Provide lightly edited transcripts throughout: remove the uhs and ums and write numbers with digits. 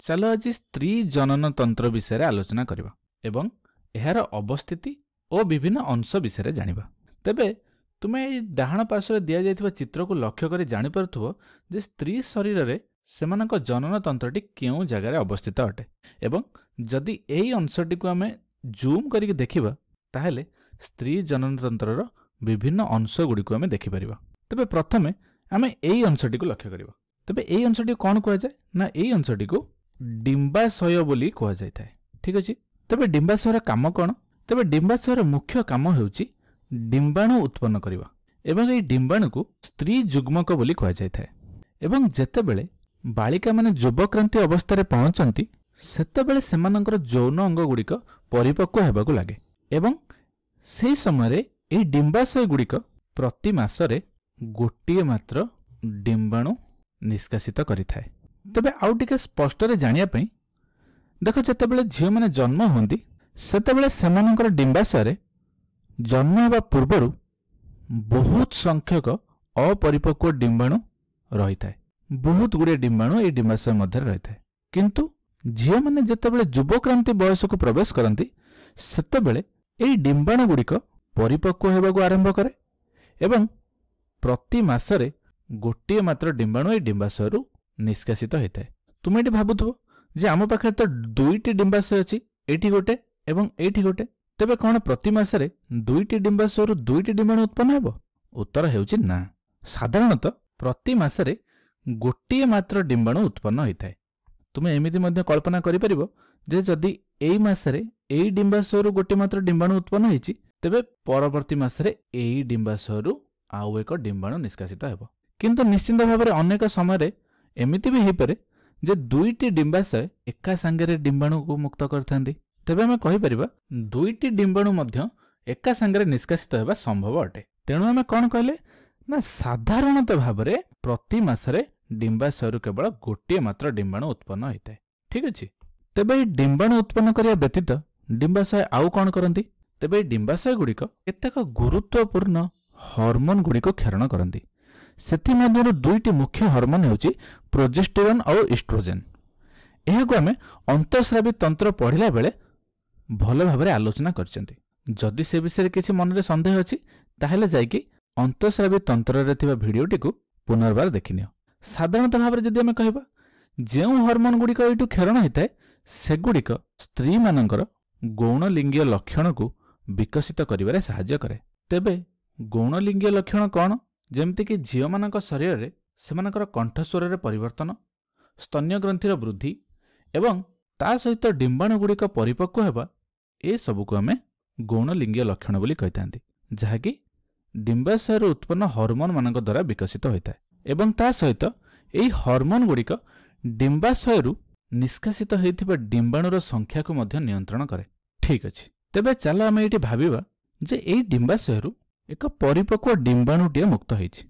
चलो आज स्त्री जनन तंत्र विषय आलोचना करबा एवं एहार अवस्थिति और विभिन्न अंश विषय जानिबा। तेबे तुमे डाहाण पार्श्व दिया जाइथिबा चित्र को लक्ष्य करी जानि परथुबो जे स्त्री शरीर रे सेमानक जनन तंत्रटी केउ जगार अवस्थित अटे एवं जदि एई अंशटी को आमे जूम करी देखिबा ताहेले स्त्री जनन तंत्रर विभिन्न अंश गुडी को आमे देखि परिबा। तेबे प्रथमे आमे एई अंशटी को लक्ष्य करिबा। तेबे एई अंशटी कोन कुआ जाय ना एई अंशटी को डिंबाशय बोली कुआ जाय थाए। ठीक अछि। तेबे डिंबाशयर काम कोन? तेबे डिंबाशयर मुख्य काम हेउची डिंबाणु उत्पन्न करिबा एवं एई डिंबाणु को स्त्री जुग्मक बोली कुआ जाय थाए। एवं जेतेबेले बालिका माने युवक्रांति अवस्था रे पहुंचंती सेतेबेले सेमानकर यौन अंग गुड़िक परिपक्व हेबाकु लागे एवं सेही समय रे एई डिंबाशय गुड़िक प्रति मासरे गोटिए मात्र डिंबाणु निष्कासित करिथाए। तबे आउ टिके स्पष्ट रे जानिया पई देखो जेतेबेले झियो माने जन्म होंदी सेतेबेले सेमानकर डिंबाशय रे जन्म हेबा पूर्वरु बहुत संख्यक अपरिपक्व डिंबाणु रहिथाए। बहुत गुड़े डिंबाणु ए डिंबाशय मध्य रहिथाए। किंतु झियो माने जेतेबेले युवक्रांति बयस को प्रवेश करती सेतेबेले एई डिंबाणु गुड़िक परिपक्व हेबाकु आरंभ करे एवं प्रति मासरे गोटिए मात्र डिंबाणु ए डिंबाशयरु निष्कासित होता है। तुम ये भावुव जे आम पाखे तो दुईटी डिंबाशय अच्छी एठी गोटे एवं एठी गोटे तेबे कौन प्रति मासरे दुईटी डिंबाशयरु दुईटी डिंबाणु उत्पन्न हेबो? उत्तर हेउची ना। साधारणतः प्रति मासरे गोटिए मात्र डिंबाणु उत्पन्न होता है। तुमे एमिति मध्य कल्पना करि परिबो जे जदि एई मासरे एई डिंबाशयरु गोटे मात्र डिंबाणु उत्पन्न होईची तेबे परवर्ती मासरे एई डिंबाशयरु आउ एक डिंबाणु निष्कासित हेबो। किंतु निश्चित भाव अनेक समय एमिति भी हेपरे जे दुईटी डिंबाशय एका सांगरे डिंबाणु को मुक्त करथांदी। तेबे आमे कहि परिबा दुईटी डिंबाणु मध्य एका सांगरे निष्कासित हेबा संभव अटे। तेणु आमे कोन कहले ना साधारणतः भावरे प्रति मासरे डिंबाशयरु केवल गोटिए मात्र डिंबाणु उत्पन्न होइताय। ठीक अछि। तेबे ए डिंबाणु उत्पन्न करिया व्यतीत डिंबाशय आउ कोन करंती? तेबे डिंबाशय गुड़िक केतेक गुरुत्वपूर्ण हार्मोन गुड़िक क्षरण करंती। सेथि मध्यरु दुईटी मुख्य हार्मोन हेउची प्रोजेस्टेरोन और एस्ट्रोजेन। एहाको आमे अंतःस्रावी तंत्र पढ़िला बेले भल भाबरे आलोचना करचंती। जदि से विषय किसी मन रे संदेह अछि ताहेले जायकि अंतःस्रावी तंत्र रे थिबा भिडियोटी को पुनर्बार देखिनियो। साधारणतः भाबरे जदि आमे कहबा जेउ हार्मोन गुड़िक एटू क्षरण होइताय सेगुड़िक स्त्री मानकर गौणलिंगीय लक्षण को विकसित करिबारे सहाय्य करे। तेबे गौणलिंगीय लक्षण कौन? जेमति कि झियो मानक शरीर रे सेमानकर कंठस्वर रे परिवर्तन, स्तन्य ग्रंथिर वृद्धि एवं ता सहित डिंबाणु गुड़िक परिपक्व हेबा ए सबु को आमे गौणलिंगीय लक्षण बोली कहितांती, जहाकि डिंबाशयर उत्पन्न हार्मोन मानक द्वारा विकसित होइताय एवं ता सहित एई हार्मोन गुड़िक डिंबाशयरु निष्कासित होइथिबा डिंबाणुर संख्या को मध्य नियंत्रण करे। ठीक अछि। तेबे चलो आमे एठी भाबिबा जे एई डिंबाशयरु एक परिपक्व डिंबाणुटी मुक्त होइछि।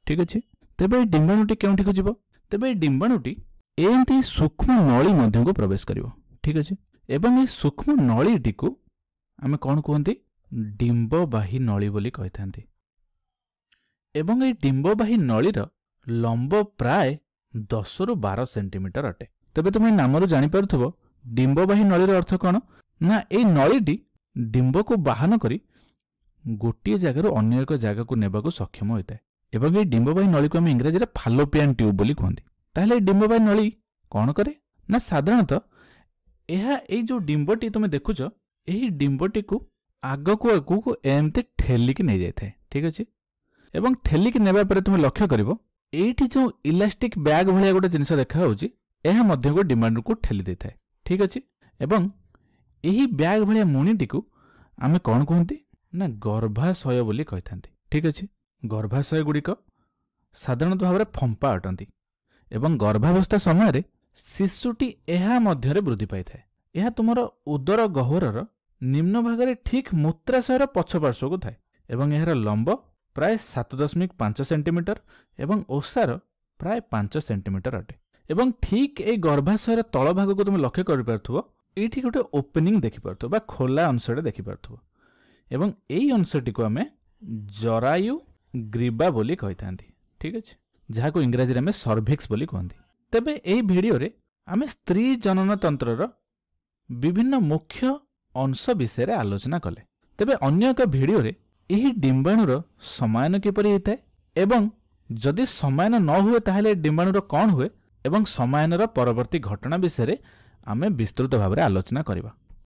ठीक अछि। तेबे एई डिंबाणुटी केउठी को जिवो? तेबे एई डिंबाणुटी एंती सूक्ष्म नळी मध्य को प्रवेश करिवो। ठीक अछि। एवं एई सूक्ष्म नळीटी को आमे कोन कहंती? डिंबवाही नळी बोली कहिथांती। एवं एई डिंबवाही नळीर लंब प्राय 10 रु 12 सेंटीमीटर अटे। तेबे तुम नामरु जानि पारुथबो डिंबवाही नळीर अर्थ कोन? ना एई नळीटी डिंब को बाहन करी गोटे जगार अन्य एक जगह को नेबा को सक्षम होता है एवं ये डिंबवाही नळी को हम इंग्रजी रे फालोपियन ट्यूब बोली कहते। ताहले डिंबवाही नळी कौन करे ना साधारणतः एहा ए जो डिंबटी तुम देखुच एही डिंबटी को आग को आगु को एमते ठेलिकी नहीं जाए थाए। ठीक अछि। एवं ठेलिकी नेबा परे तुम लक्ष्य करिवो एठी जो इलास्टिक बैग भलिया गोटे जिनिस देखा होउची एहा मध्य को डिमांड को ठेली दे थाए। ठीक अछि। एवं एही बैग भलिया मुनिटी को आमे कोन कहंती ना गर्भाशय बोली कहिथांती। ठीक अछि। गर्भाशय गुड़िक साधारणतः भाव फंपा अटंती एवं गर्भावस्था समय शिशुटी एहा मध्य वृद्धि पाई थाए। यह तुमर उदर गह्वरर निम्न भागरे ठीक मूत्राशयर पछपार्श्व को थाए एवं यार लंब प्राय 7.5 सेंटीमीटर एवं ओसार प्राय 5 सेंटीमीटर अटे। एवं ठीक ए गर्भाशयर तल भाग को तुम लक्ष्य कर पारथुबो एठी गोटे ओपनिंग देखि पारथुबो बा खोला अंशटे देखि पारथुबो एवं एई अंशटी को आमे जरायु ग्रीवा बोली कहिथांती। ठीक अछि। जहाको इंग्रजी रे में सर्भिक्स बोली कहंती। तेबे एई वीडियो रे आमे स्त्री जनन तंत्रर विभिन्न मुख्य अंश विषय आलोचना कले। तेबे अन्य एक भिडियो रे एही डिंबाणुर समायन किपरि होता है एवं जदि समायन न हुए ताहले डिंबाणुर कौन हुए एवं समायनर परवर्ती घटना विषय आमे विस्तृत भाव आलोचना करिबा।